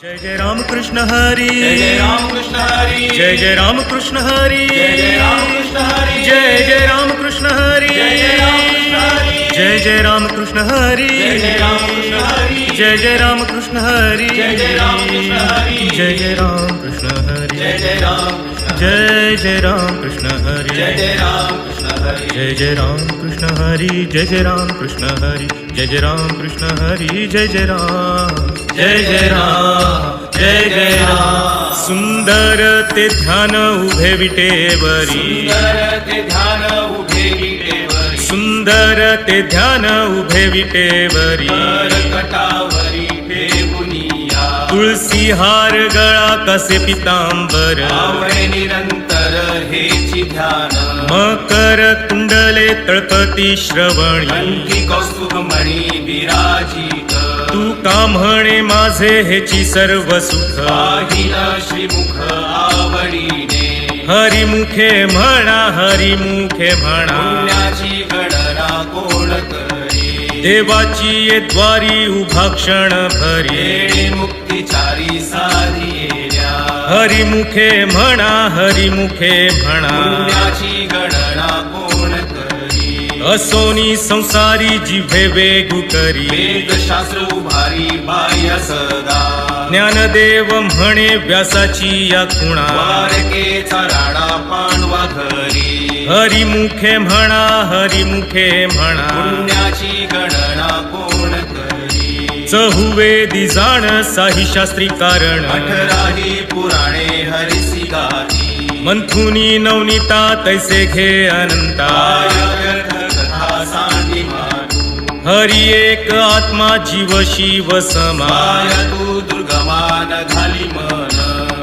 जय जय राम कृष्ण हरी, जय जय राम कृष्ण हरी, जय जय राम कृष्ण हरी, जय जय राम कृष्ण हरी, जय जय राम कृष्ण हरी, जय जय राम कृष्ण हरी, जय जय राम कृष्ण हरी, जय जय राम कृष्ण हरी, जय जय राम कृष्ण हरी, जय जय राम कृष्ण हरी, जय जय राम कृष्ण हरी, जय जय राम कृष्ण हरी, जय जय राम कृष्ण हरी, जय जय राम कृष्ण हरी, जय जय राम कृष्ण हरी, जय जय राम कृष्ण हरी, जय जय राम, जय जय राम. सुंदर ते ध्यान उभे विटेवरी, सुंदर ते ध्यान उभे विटेवरी, सुंदर ते ध्यान उभे विटेवरी, कटावरी ठेवुनिया, तुळसी हार गळा कसे पितांबर, आवळे निरंतर हेची ध्यान, मकर कुंडले तळपती श्रवणी, कंठी कौस्तुभमणी विराजित, तू का म्हणे माझे हेची सर्व सुख, पाहिल श्रीमुख आवडीने, हरिमुखे म्हणा, हरिमुखे म्हणा, पुण्याची गणना कोण करी, देवाची ये द्वारी उभा क्षण भरी, येणे मुक्तिचारी साधिल्या, हरिमुखे म्हणा, हरिमुखे म्हणा, पुण्याची गणना कोण करी, असोनी संसारी जिभे वेगू करी, वेदशास्त्र उभारी बाह्य सदा, ज्ञानदेव म्हणे व्यासाची या खुणा, द्वारकेचा राणा पांडवा घरी, हरिमुखे म्हणा, हरिमुखे म्हणा, पुण्याची गणना कोण करी, चहुवेदी जाण साही शास्त्री कारण, 18 पुराणे हरिसी गाती, मंथुनी नवनीता तैसे घे अनंता, काय व्यर्थ कथा सांडी मारू, हरी एक आत्मा जीव शिव समा, काय तू दुर्गमान घाली मन,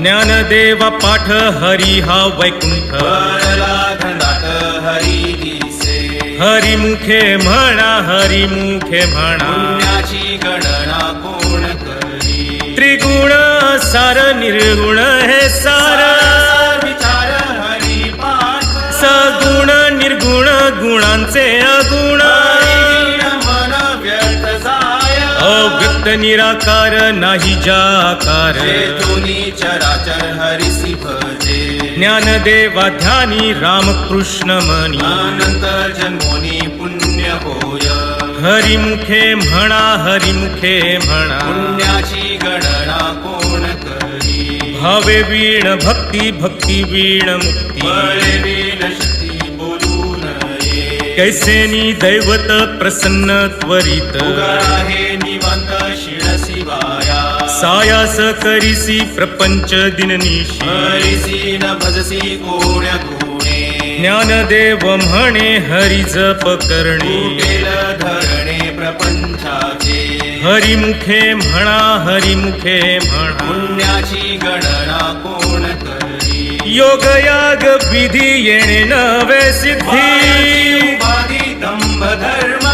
ज्ञानदेवा पाठ हरी हा वैकुंठ, परला धनाट हरी दिसे, हरिमुखे म्हणा, हरिमुखे म्हणा, पुण्याची गणना कोण करी, त्रिगुण सार निर्गुण हे सार, विचार हरी पाठ, सगुण निर्गुण गुणांचे अगुण, मन व्यर्थ जाय, अव्यक्त निराकार नाही जाकार, चेतोनी चराचर हरिसी भजे, ज्ञानदेवा ध्यानी रामकृष्ण मनी, अनंत जन्मोनी पुण्य होय, हरिमुखे म्हणा, हरिमुखे म्हणा, पुण्याची गणना कोण करी, भावे वीण भक्ती, भक्ती वीण मुक्ती, बळे वीण शक्ती बोलू नये, कैसेनी दैवत प्रसन्न त्वरित, उगाळ हे निवांत शिळसी वाया, सायास करिसी प्रपंच दिननिशी, हरिसी न भजसी कोण्या गुणे, ज्ञानदेव म्हणे हरी जप करणे, केल धरणे प्रपंचाचे, हरिमुखे म्हणा, हरिमुखे म्हणा, पुण्याची गणना कोण करी, योग याग विधी येणे नवे सिद्धी, उपाधी दंभ धर्म,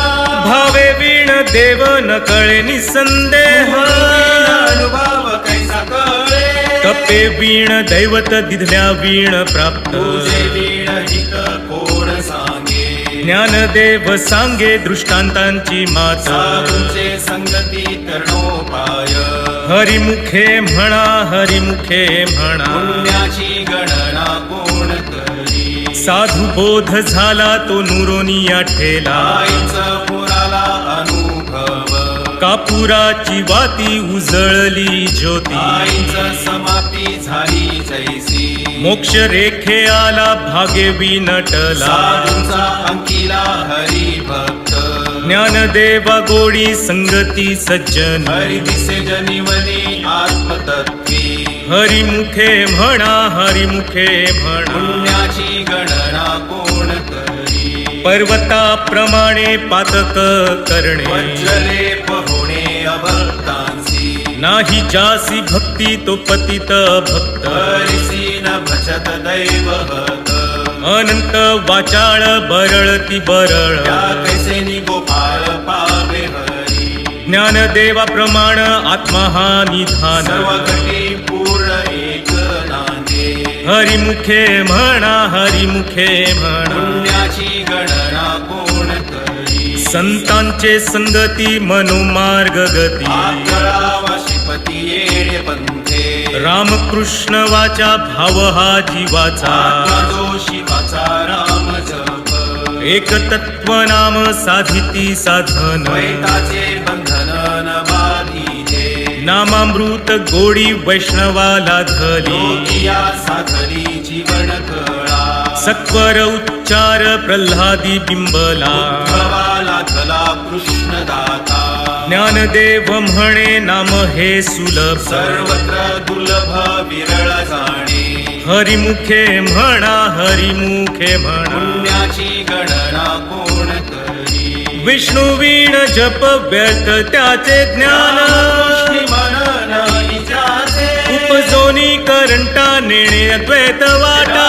भावे वीण देव न कळे निसंदेह, अनुभव कैसा कळे, कपे वीण दैवत दिधल्या वीण प्राप्त, तुझे वीण हित कोण सांगे, ज्ञानदेव सांगे दृष्टांतांची मात, साधूंचे संगती तरणोपाय, हरिमुखे म्हणा, हरिमुखे म्हणा, पुण्याची गणना कोण करी, साधू बोध झाला तो नुरोनिया ठेला, आईचा पुराला अनुभव, कापुराची वाती उजळली ज्योती, आईचा समाप्ती झाली जैसी, मोक्ष रेखे आला भागे विनटला, साधूंचा अंकिला हरी भक्त, ज्ञानदेवा गोडी संगती सज्जन, हरी दिसे जनिवली आत्मतत्वी, हरिमुखे म्हणा, हरिमुखे म्हणा, पुण्याची गणना कोण करी, पर्वताप्रमाणे पातक करणे, वज्रले पहोणे अभक्तांसी, नाही जासी भक्ती तो पतित भक्त, हरिसी न भजत दैवहत, अनंत वाचाळ बरळती बरळ, त्या कैसे गोपाळ पावे हरी, ज्ञानदेवा प्रमाण आत्मा हा निधान, सर्व घटी पूर्ण एक नांदे, हरिमुखे म्हणा, हरिमुखे म्हणा, पुण्याची गणना कोण करी, संतांचे संगती मनोमार्ग गती, आकळावा श्रीपती येणे येणे पंथे रामकृष्ण वाचा भाव हा जीवाचा आत्मा जो शिवाचा राम जप एक तत्व नाम साधिती साधन द्वैताचे बंधन न बाधिते नामामृत गोडी वैष्णवाला धली योगिया साधली जीवन कळा सत्वर उच्चार प्रल्हादी बिंबला उद्धवाला धला कृष्ण दाता ज्ञानदेव म्हणे नाम हे सुलभ सर्वत्र दुर्लभ विरळ जाणे हरिमुखे म्हणा हरिमुखे म्हणा पुण्याची गणना कोण करी विष्णू वीण जप व्यर्थ त्याचे ज्ञान कृष्णी मनन विचारे उपजोनी करंटा नेणे अद्वैत वाटा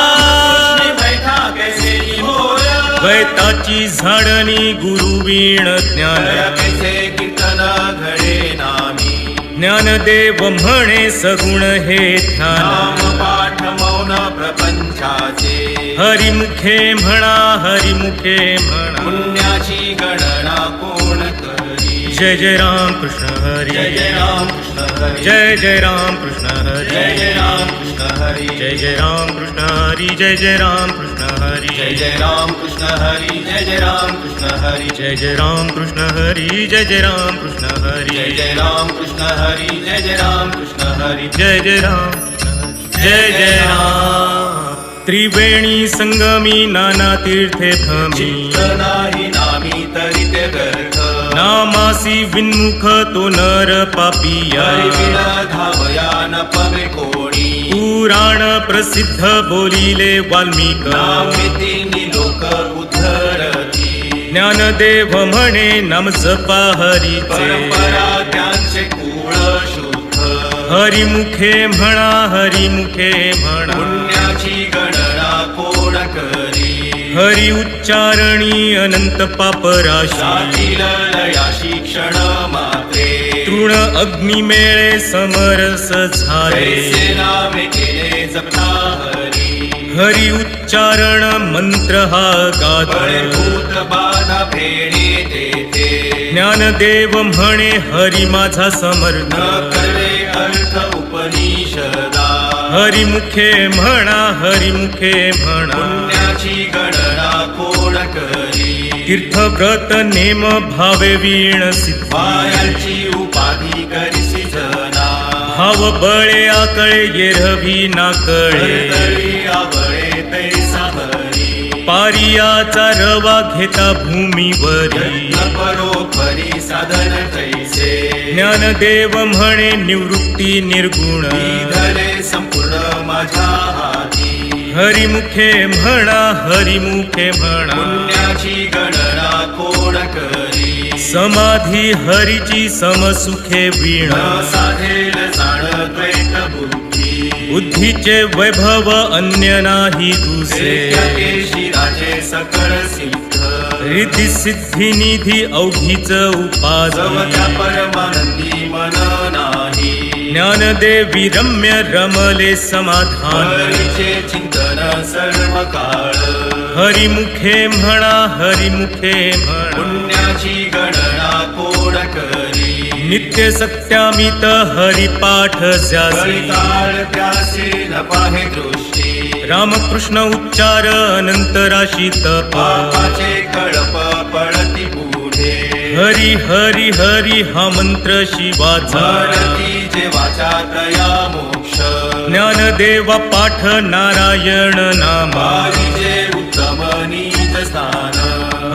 कृष्णी बैठा कैसे होय द्वैताची झाडणी गुरु वीण ज्ञान कैसे कीर्तन घडे नामी ज्ञानदेव म्हणे सगुण हे ध्यान नाम पाठ मौन प्रपंचाचे हरिमुखे म्हणा हरिमुखे म्हणा पुण्याची गणना कोण करी जय जय राम कृष्ण हरी जय जय राम कृष्ण हरी जय जय राम कृष्ण हरी जय जय राम कृष्ण हरी जय जय राम कृष्ण हरी जय जय राम कृष्ण हरी जय जय राम कृष्ण हरी जय जय राम कृष्ण हरी जय जय राम कृष्ण हरी जय जय राम कृष्ण हरी जय जय राम कृष्ण हरी जय जय राम कृष्ण हरी जय जय राम जय जय राम त्रिवेणी संगमी नाना तीर्थे भ्रमी चित्त नाही नामी तरी ते व्यर्थ नामासी विन्मुख तो नर पापिया हरिविण धावया न पवे कोणी पुराण प्रसिद्ध बोलिले वाल्मिक नामिती लोक उद्धरती ज्ञानदेव म्हणे नाम जपा हरीचे परंपरा त्यांचे कुळ शुद्ध हरिमुखे म्हणा हरिमुखे म्हणा पुण्याची गणना कोण करी हरि उच्चारणी अनंत पापराशी जातील लयाशी क्षण मात्रे तृण अग्निमेळे समरस झाले कैसे नामे केले जपता हरी हरि उच्चारण मंत्र हा गात फळभूत बाधा फेणे तेथे ज्ञानदेव म्हणे हरि माझा समर्थ न करवे अर्थ उपनिषदा हरिमुखे म्हणा हरिमुखे म्हणा पुण्याची गणना कोण करी तीर्थव्रत नेम भावे वीण सिद्ध पायांची उपाधी करिसी जना भाव बळे आकळे येरवी नाकळे तरी आवळे तैसा हरी पारियाचा रवा घेता भूमीवरी यत्न परोपरी साधन तैसे ज्ञानदेव म्हणे निवृत्ती निर्गुण धरे संपूर्ण माझ्या हाती हरिमुखे म्हणा हरिमुखे म्हणा पुण्याची गणना कोण करी समाधी हरीची समसुखे वीण न साधेल जाण द्वैत बुद्धी बुद्धीचे वैभव अन्य नाही दुसे शिराचे सकळ सिद्ध रिद्धी सिद्धी निधी अवघीच उपाधी जवत्या परमानंदी मन नाही ज्ञानदेवी रम्य रमले समाधान हरीचे चिंतन सर्व काळ हरिमुखे म्हणा हरिमुखे म्हणा पुण्याची गणना कोण करी नित्य सत्यामित हरिपाठ ज्यासी हरिकाळ त्यासे न पाहे दृष्टी रामकृष्ण उच्चार अनंत राशी तप पापाचे कळप पळती पुढे हरी हरी हरी हा मंत्र शिवाचा म्हणती जे वाचा तया मोक्ष ज्ञानदेवा पाठ नारायण नामा बारीचे उत्तम नीच स्थान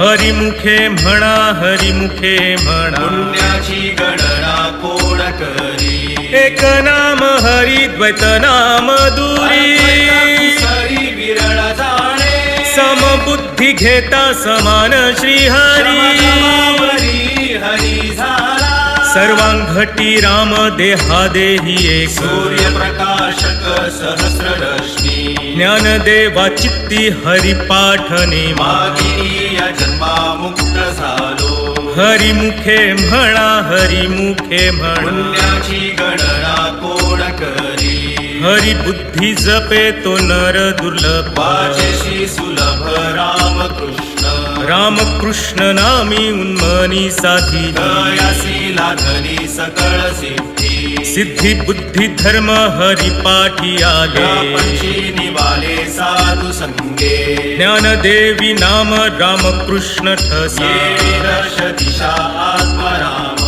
हरिमुखे म्हणा हरिमुखे म्हणा पुण्याची गणना कोण करी एक नाम हरी द्वैत नाम दुरी सरी विरळ जाणे समबुद्धी घेता समान श्री हरी श्रमणावरी हरी झाला सर्वांघटी राम देहादेही एक सूर्यप्रकाशक सहस्ररश्मी ज्ञानदेवा चित्ती हरिपाठ नेमा मागिनी या जन्मा मुक्त झालो हरिमुखे म्हणा हरिमुखे म्हणा पुण्याची गणना कोण करी हरी बुद्धी जपे तो नर दुर्लभ वाचेशी सुलभ रामकृष्ण रामकृष्ण नामी उन्मनी साधी तयासी लाधली सकळ सिद्धी सिद्धी बुद्धी धर्म हरी पाठी आले पंची निवाले साधू संगे ज्ञानदेवी नाम रामकृष्ण ठसा ये दर्श दिशा आत्मराम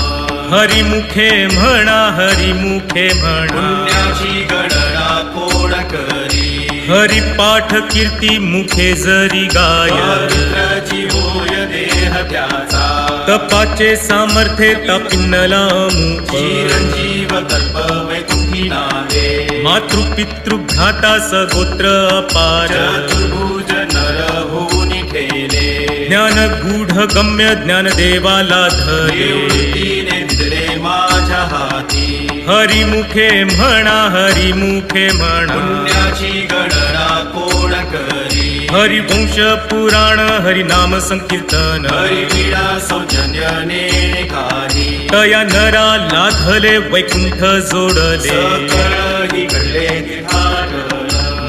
हरिमुखे म्हणा हरिमुखे म्हणा पुण्याची गणना कोण करी हरिपाठ कीर्ती मुखे जरी गाय पवित्रची होय देह त्याचा तपाचे सामर्थ्य तपिन्नला मुख चिरंजीव कल्प वैकुंठी नावे मातृपितृ भ्राता सगोत्र अपार चतुर्भुज नर होऊनी ठेले ज्ञान गूढ गम्य ज्ञान देवाला धरे निवृत्तीने दिले माझ्या हाती हरिमुखे म्हणा हरिमुखे म्हणा पुण्याची गणना कोण करी हरिवंश पुराण हरिनाम संकीर्तन हरिवीणा सौजन्यने काही तया नरा लाधले वैकुंठ जोडले सकळ ही घडले तीर्थाटन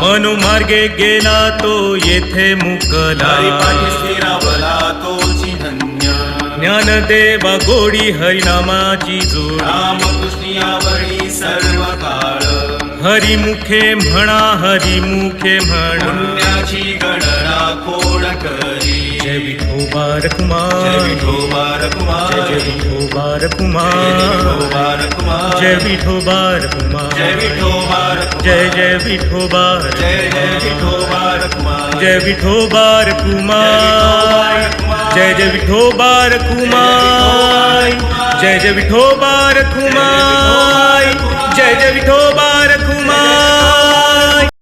मनोमार्गे गेला तो येथे मुकला हरिपाठी स्थिरावला तोची धन्य ज्ञानदेवा गोडी हरिनामाची जोड रामकृष्णियावरी सर्व काळ हरिमुखे म्हणा हरिमुखे म्हणा पुण्याची गणना कोण करी जय विठोबार कुमार जय विठोबार कुमार जय विठोबार जय कुमार विठोबार कुमार जय विठोबार कुमार जय विठोबार जय जय विठोबार जय जय विठोबार कुमार जय विठोबार कुमार जय जय विठोबार कुमार जय जय विठोबार कुमार जय जय विठोबार कुमार